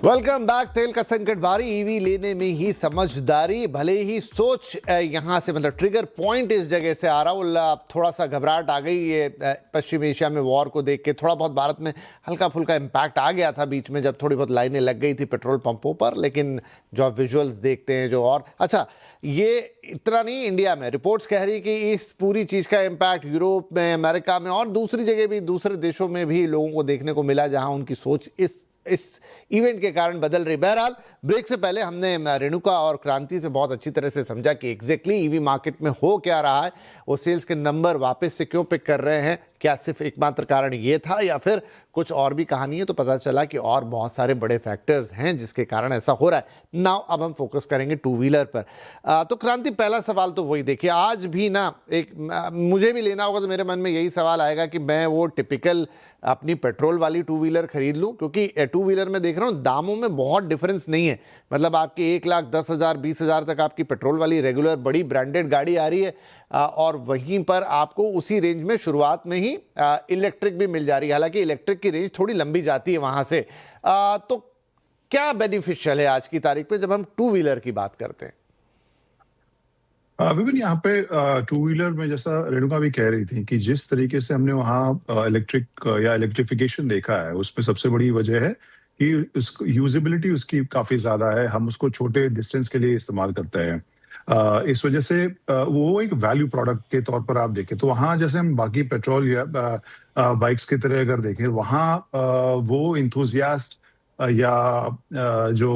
Welcome back. तेल का संकट बारी, ईवी लेने में ही समझदारी, भले ही सोच यहाँ से मतलब ट्रिगर पॉइंट इस जगह से आ रहा हूँ। थोड़ा सा घबराहट आ गई ये पश्चिम एशिया में वॉर को देख के। थोड़ा बहुत भारत में हल्का फुल्का इम्पैक्ट आ गया था बीच में, जब थोड़ी बहुत लाइनें लग गई थी पेट्रोल पंपों पर। लेकिन जो आप विजुअल्स देखते हैं जो और अच्छा, ये इतना नहीं, इंडिया में रिपोर्ट्स कह रही कि इस पूरी चीज़ का इम्पैक्ट यूरोप में, अमेरिका में और दूसरी जगह भी, दूसरे देशों में भी लोगों को देखने को मिला, जहाँ उनकी सोच इस इवेंट के कारण बदल रही। बहरहाल, ब्रेक से पहले हमने रेणुका और क्रांति से बहुत अच्छी तरह से समझा कि एग्जैक्टली ईवी मार्केट में हो क्या रहा है, वो सेल्स के नंबर वापस से क्यों पिक कर रहे हैं, क्या सिर्फ एकमात्र कारण ये था या फिर कुछ और भी कहानी है। तो पता चला कि और बहुत सारे बड़े फैक्टर्स हैं जिसके कारण ऐसा हो रहा है। नाउ अब हम फोकस करेंगे टू व्हीलर पर। तो क्रांति, पहला सवाल तो वही, देखिए आज भी ना मुझे भी लेना होगा तो मेरे मन में यही सवाल आएगा कि मैं वो टिपिकल अपनी पेट्रोल वाली टू व्हीलर खरीद लूं, क्योंकि टू व्हीलर में देख रहा हूं दामों में बहुत डिफरेंस नहीं है। मतलब आपकी 1,10,000 20,000 तक आपकी पेट्रोल वाली रेगुलर बड़ी ब्रांडेड गाड़ी आ रही है, और वहीं पर आपको उसी रेंज में शुरुआत में ही इलेक्ट्रिक भी मिल जा रही है। हालांकि इलेक्ट्रिक की रेंज थोड़ी लंबी जाती है वहां से। तो क्या बेनिफिशियल है आज की तारीख पे जब हम टू व्हीलर की बात करते हैं? विपिन, यहाँ पे टू व्हीलर में जैसा रेणुका भी कह रही थी कि जिस तरीके से हमने वहाँ इलेक्ट्रिक या इलेक्ट्रिफिकेशन देखा है, उसमें सबसे बड़ी वजह है कि यूजेबिलिटी उसकी काफी ज्यादा है। हम उसको छोटे डिस्टेंस के लिए इस्तेमाल करते हैं। इस वजह से वो एक वैल्यू प्रोडक्ट के तौर पर आप देखें तो वहाँ, जैसे हम बाकी पेट्रोल या बाइक्स की तरह अगर देखें, वहाँ वो इंथुजियास्ट या जो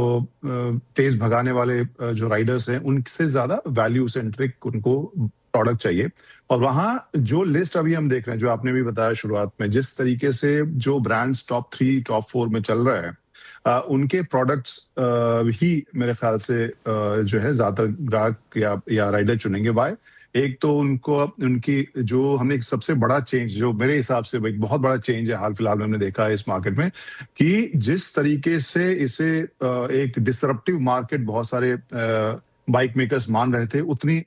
तेज भगाने वाले जो राइडर्स हैं, उनसे ज्यादा वैल्यू सेंट्रिक उनको प्रोडक्ट चाहिए। और वहाँ जो लिस्ट अभी हम देख रहे हैं, जो आपने भी बताया शुरुआत में, जिस तरीके से जो ब्रांड्स टॉप 3 टॉप 4 में चल रहे हैं, उनके प्रोडक्ट्स ही मेरे ख्याल से जो है ज्यादातर ग्राहक या राइडर चुनेंगे। वाई? एक तो उनको उनकी जो हमने एक सबसे बड़ा चेंज, जो मेरे हिसाब से एक बहुत बड़ा चेंज है हाल फिलहाल में हमने देखा है इस मार्केट में, कि जिस तरीके से इसे एक डिसरप्टिव मार्केट बहुत सारे बाइक मेकर्स मान रहे थे,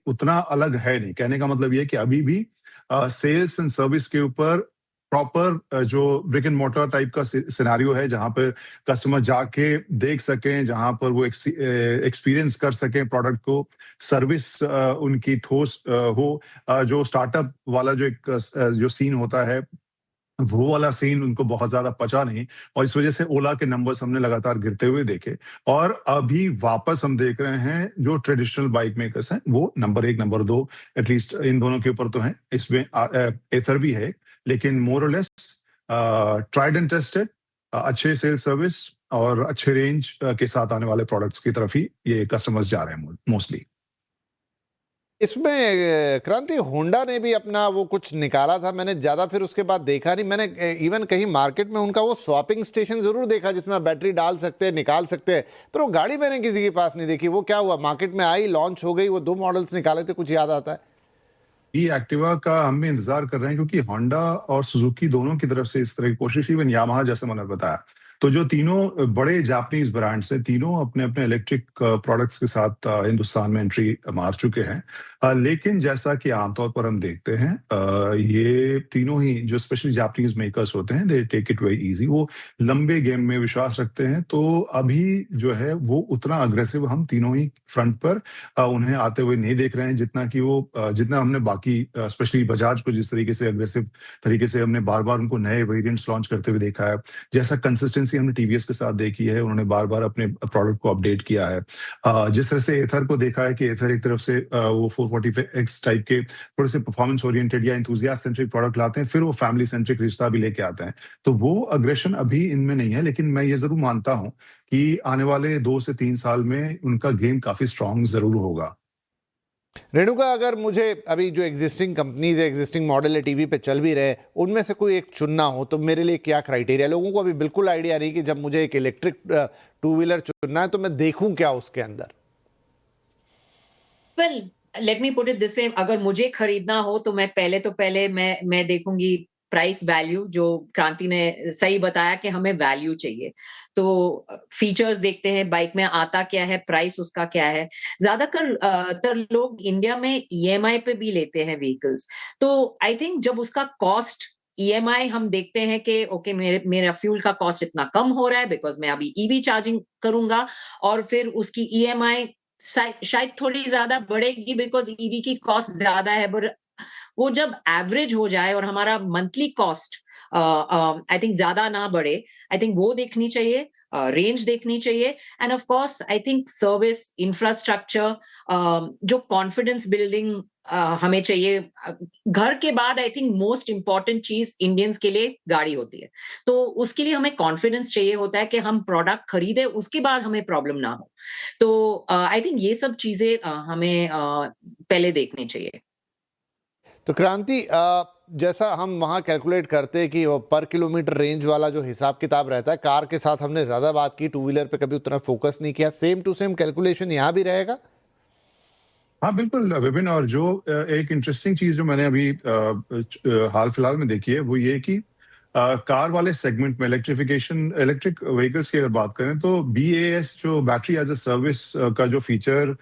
उतना अलग है नहीं। कहने का मतलब ये है कि अभी भी सेल्स एंड सर्विस के ऊपर प्रॉपर जो ब्रिक एंड मोर्टर टाइप का सिनेरियो है, जहां पर कस्टमर जाके देख सकें, जहां पर वो एक्सपीरियंस कर सकें प्रोडक्ट को, सर्विस उनकी ठोस हो। जो स्टार्टअप वाला जो एक जो सीन होता है, वो वाला सीन उनको बहुत ज्यादा पचा नहीं, और इस वजह से ओला के नंबर्स हमने लगातार गिरते हुए देखे। और अभी वापस हम देख रहे हैं जो ट्रेडिशनल बाइक मेकर्स हैं, वो नंबर 1 नंबर 2 एटलीस्ट इन दोनों के ऊपर तो हैं। इसमें एथर भी है, लेकिन मोर और लेस ट्राइड एंड टेस्टेड, अच्छे सेल्स सर्विस और अच्छे रेंज के साथ आने वाले प्रोडक्ट्स की तरफ ही ये कस्टमर्स जा रहे हैं मोस्टली। इसमें क्रांति, होंडा ने भी अपना वो कुछ निकाला था, मैंने ज्यादा फिर उसके बाद देखा नहीं। मैंने इवन कहीं मार्केट में उनका वो स्वैपिंग स्टेशन जरूर देखा जिसमें आप बैटरी डाल सकते हैं, निकाल सकते हैं, पर वो गाड़ी मैंने किसी के पास नहीं देखी। वो क्या हुआ, मार्केट में आई, लॉन्च हो गई, वो 2 मॉडल्स निकाले थे, कुछ याद आता है? ये एक्टिवा का हम भी इंतजार कर रहे हैं, क्योंकि होंडा और सुजुकी दोनों की तरफ से इस तरह की कोशिश, इवन यामाहा जैसे मैंने बताया, तो जो तीनों बड़े जापानीज ब्रांड्स हैं, तीनों अपने अपने इलेक्ट्रिक प्रोडक्ट्स के साथ हिंदुस्तान में एंट्री मार चुके हैं। लेकिन जैसा कि आमतौर पर हम देखते हैं, ये तीनों ही जो स्पेशली जापानीज मेकर्स होते हैं, they take it very easy. वो लंबे गेम में विश्वास रखते हैं। तो अभी जो है वो उतना अग्रेसिव हम तीनों ही फ्रंट पर उन्हें आते हुए नहीं देख रहे हैं, जितना कि वो जितना हमने बाकी स्पेशली बजाज को जिस तरीके से अग्रेसिव तरीके से हमने बार बार उनको नए वेरिएंट्स लॉन्च करते हुए देखा है, जैसा कंसिस्टेंसी हमने टीवीएस के साथ देखी है, उन्होंने बार बार अपने प्रोडक्ट को अपडेट किया है। जिस तरह से एथर को देखा है कि एथर एक तरफ से वो 440X टाइप के थोड़े से परफॉर्मेंस ओरिएंटेड या इंथुजियास्ट सेंट्रिक प्रोडक्ट लाते हैं, फिर वो फैमिली सेंट्रिक रिश्ता भी लेके आते हैं। तो वो अग्रेशन अभी इनमें नहीं है, लेकिन मैं ये जरूर मानता हूं कि आने वाले 2 से 3 साल में उनका गेम काफी स्ट्रांग जरूर होगा। रेणुका, अगर मुझे अभी जो एग्जिस्टिंग कंपनीज है, एग्जिस्टिंग मॉडल है, टीवी पे चल भी रहे, उनमें से कोई एक चुनना हो तो मेरे लिए क्या क्राइटेरिया? लोगों को अभी बिल्कुल आइडिया नहीं कि जब मुझे एक इलेक्ट्रिक टू व्हीलर चुनना है तो मैं देखूं क्या उसके अंदर। Well, let me put it this way, अगर मुझे खरीदना हो तो पहले मैं देखूंगी प्राइस वैल्यू। जो क्रांति ने सही बताया कि हमें वैल्यू चाहिए, तो फीचर्स देखते हैं, बाइक में आता क्या है, प्राइस उसका क्या है। ज्यादातर लोग इंडिया में ईएमआई पे भी लेते हैं व्हीकल्स, तो आई थिंक जब उसका कॉस्ट ईएमआई हम देखते हैं कि ओके मेरा फ्यूल का कॉस्ट इतना कम हो रहा है बिकॉज मैं अभी ईवी चार्जिंग करूंगा, और फिर उसकी ईएमआई शायद थोड़ी ज्यादा बढ़ेगी बिकॉज ईवी की कॉस्ट ज्यादा है, बट वो जब एवरेज हो जाए और हमारा मंथली कॉस्ट आई थिंक ज्यादा ना बढ़े, आई थिंक वो देखनी चाहिए, रेंज देखनी चाहिए, end of course I think service infrastructure, जो कॉन्फिडेंस बिल्डिंग हमें चाहिए। घर के बाद आई थिंक मोस्ट इंपॉर्टेंट चीज इंडियंस के लिए गाड़ी होती है, तो उसके लिए हमें कॉन्फिडेंस चाहिए होता है कि हम प्रोडक्ट खरीदे उसके बाद हमें प्रॉब्लम ना हो। तो आई थिंक ये सब चीजें हमें पहले देखनी चाहिए। तो क्रांति, जैसा हम वहाँ कैलकुलेट करते हैं कि वो पर किलोमीटर रेंज वाला जो हिसाब किताब रहता है, कार के साथ हमने ज़्यादा बात की, टू व्हीलर पे कभी उतना फोकस नहीं किया, सेम टू सेम कैलकुलेशन यहाँ भी रहेगा? हाँ बिल्कुल विपिन, और जो एक इंटरेस्टिंग चीज जो मैंने अभी हाल फिलहाल में देखी है वो ये कि कार वाले सेगमेंट में इलेक्ट्रिक व्हीकल्स की अगर बात करें तो BAS जो बैटरी एज अ सर्विस का जो फीचर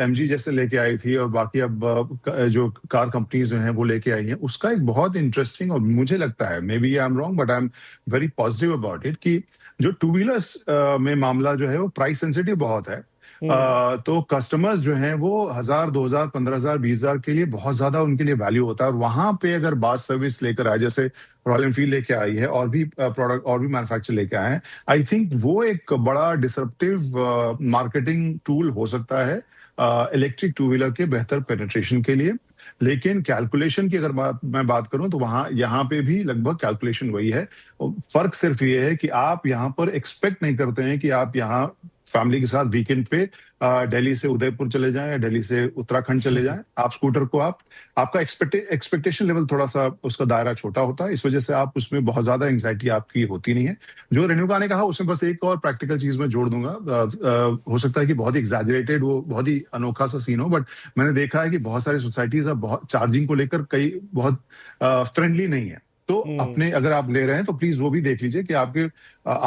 MG जैसे लेके आई थी और बाकी अब जो कार कंपनीज जो हैं वो लेके आई हैं, उसका एक बहुत इंटरेस्टिंग, और मुझे लगता है maybe I am wrong but I am very positive about it, कि जो टू व्हीलर्स में मामला जो है वो प्राइस सेंसिटिव बहुत है। तो कस्टमर्स जो हैं वो 1000, 2000, 15000, 20000 के लिए बहुत ज्यादा उनके लिए वैल्यू होता है, और वहां पे अगर बात सर्विस लेकर आए, जैसे रॉयल एनफील्ड लेके आई है और भी प्रोडक्ट और भी मैन्युफैक्चर लेके आए हैं, आई थिंक वो एक बड़ा डिसरप्टिव मार्केटिंग टूल हो सकता है इलेक्ट्रिक टू व्हीलर के बेहतर पेनिट्रेशन के लिए। लेकिन कैलकुलेशन की अगर मैं बात करूं तो वहां यहाँ पे भी लगभग कैलकुलेशन वही है। फर्क सिर्फ ये है कि आप यहाँ पर एक्सपेक्ट नहीं करते हैं कि आप यहाँ फैमिली के साथ वीकेंड पे दिल्ली से उदयपुर चले जाएं या दिल्ली से उत्तराखंड चले जाएं। आप स्कूटर को आपका एक्सपेक्टेशन लेवल थोड़ा सा उसका दायरा छोटा होता है, इस वजह से आप उसमें बहुत ज्यादा एंग्जाइटी आपकी होती नहीं है। जो रेणुका ने कहा उसमें बस एक और प्रैक्टिकल चीज मैं जोड़ दूंगा। हो सकता है कि बहुत ही एग्जैजरेटेड, वो बहुत ही अनोखा सा सीन हो, बट मैंने देखा है कि बहुत सारी सोसाइटीज अब बहुत चार्जिंग को लेकर बहुत फ्रेंडली नहीं है। तो अपने अगर आप ले रहे हैं तो प्लीज वो भी देख लीजिए कि आपके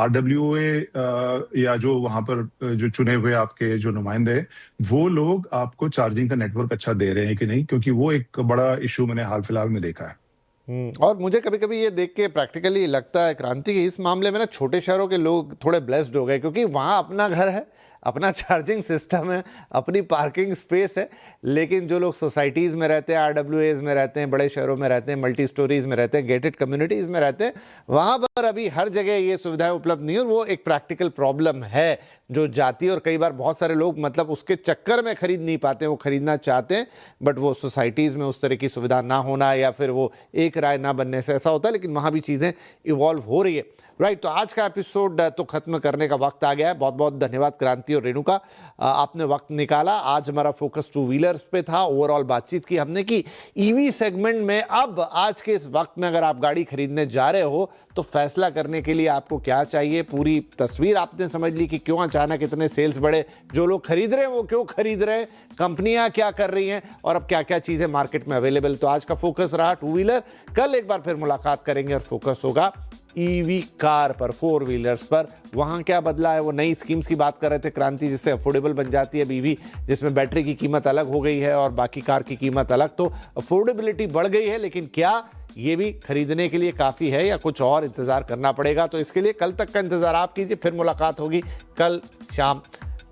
RWA या जो वहां पर जो चुने हुए आपके जो नुमाइंदे हैं वो लोग आपको चार्जिंग का नेटवर्क अच्छा दे रहे हैं कि नहीं, क्योंकि वो एक बड़ा इशू मैंने हाल फिलहाल में देखा है। और मुझे कभी कभी ये देख के प्रैक्टिकली लगता है क्रांति कि इस मामले में ना छोटे शहरों के लोग थोड़े ब्लेस्ड हो गए, क्योंकि वहाँ अपना घर है, अपना चार्जिंग सिस्टम है, अपनी पार्किंग स्पेस है। लेकिन जो लोग सोसाइटीज़ में रहते हैं, RWAs में रहते हैं, बड़े शहरों में रहते हैं, मल्टी स्टोरीज में रहते हैं, गेटेड कम्युनिटीज़ में रहते हैं, वहाँ पर अभी हर जगह ये सुविधाएं उपलब्ध नहीं है, और वो एक प्रैक्टिकल प्रॉब्लम है जो जाती है। और कई बार बहुत सारे लोग मतलब उसके चक्कर में खरीद नहीं पाते, वो खरीदना चाहते हैं बट वो सोसाइटीज़ में उस तरह की सुविधा ना होना या फिर वो एक राय ना बनने से ऐसा होता है। लेकिन वहाँ भी चीज़ें इवॉल्व हो रही है। राइट, तो आज का एपिसोड तो खत्म करने का वक्त आ गया है। बहुत बहुत धन्यवाद क्रांति और रेणुका, आपने वक्त निकाला। आज हमारा फोकस टू व्हीलर्स पे था, ओवरऑल बातचीत की हमने कि ईवी सेगमेंट में अब आज के इस वक्त में अगर आप गाड़ी खरीदने जा रहे हो तो फैसला करने के लिए आपको क्या चाहिए, पूरी तस्वीर आपने समझ ली कि क्यों अचानक इतने सेल्स बढ़े, जो लोग खरीद रहे हैं वो क्यों खरीद रहे हैं, कंपनियां क्या कर रही हैं और अब क्या क्या चीज़ें मार्केट में अवेलेबल। तो आज का फोकस रहा टू व्हीलर। कल एक बार फिर मुलाकात करेंगे और फोकस होगा ईवी कार पर, फोर व्हीलर्स पर। वहाँ क्या बदला है, वो नई स्कीम्स की बात कर रहे थे क्रांति, जिससे अफोर्डेबल बन जाती है ईवी, जिसमें बैटरी की कीमत अलग हो गई है और बाकी कार की कीमत अलग। तो अफोर्डेबिलिटी बढ़ गई है, लेकिन क्या ये भी खरीदने के लिए काफ़ी है या कुछ और इंतज़ार करना पड़ेगा? तो इसके लिए कल तक का इंतज़ार आप कीजिए। फिर मुलाकात होगी कल शाम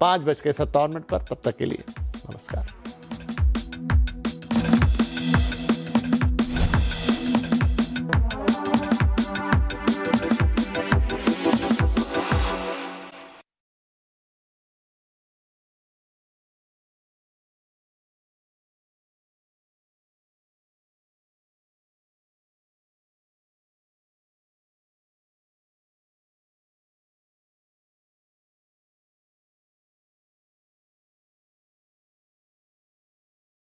5:57 पर। तब तक के लिए नमस्कार।